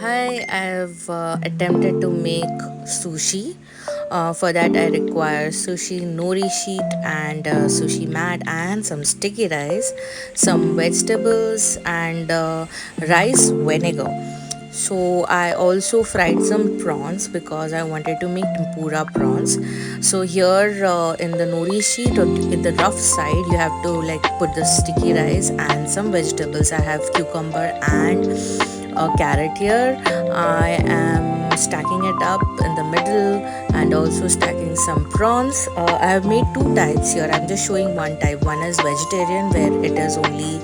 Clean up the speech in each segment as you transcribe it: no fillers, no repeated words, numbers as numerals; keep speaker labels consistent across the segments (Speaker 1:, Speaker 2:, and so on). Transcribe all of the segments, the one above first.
Speaker 1: Hi, I've attempted to make sushi. For that, I require sushi nori sheet and sushi mat and some sticky rice, some vegetables, and rice vinegar. So I also fried some prawns because I wanted to make tempura prawns. So here in the nori sheet or in the rough side, you have to like put the sticky rice and some vegetables. I have cucumber and a carrot here. I am stacking it up in the middle and also stacking some prawns. I have made two types here. I'm just showing one type. One is vegetarian where it is only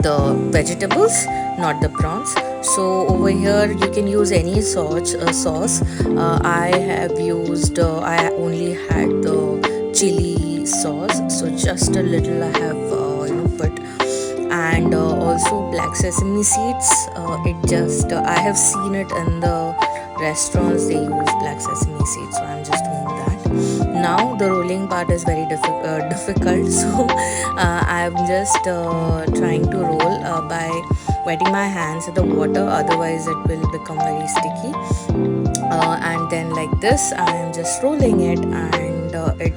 Speaker 1: the vegetables, not the prawns. So over here you can use any sauce. I have used I only had the chili sauce, so just a little I have put, and also black sesame seeds. It just I have seen it in the restaurants, they use black sesame seeds, so I'm just doing that. Now the rolling part is very difficult, so I'm just trying to roll by wetting my hands in the water, otherwise it will become very sticky. And then like this I am just rolling it, and it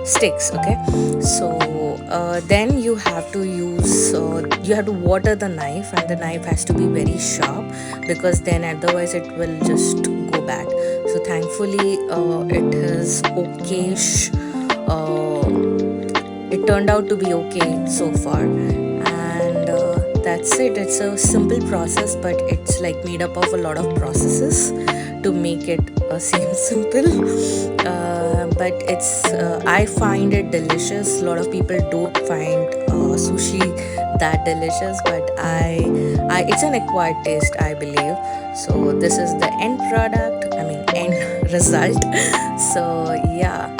Speaker 1: sticks. Okay, so then you have to use you have to water the knife, and the knife has to be very sharp because then otherwise it will just go bad. So thankfully it is okayish. It turned out to be okay so far, and that's it. It's a simple process, but it's like made up of a lot of processes to make it seem simple. But it's I find it delicious. A lot of people don't find sushi that delicious, but I it's an acquired taste, I believe. So this is the end product, I mean end result. So yeah,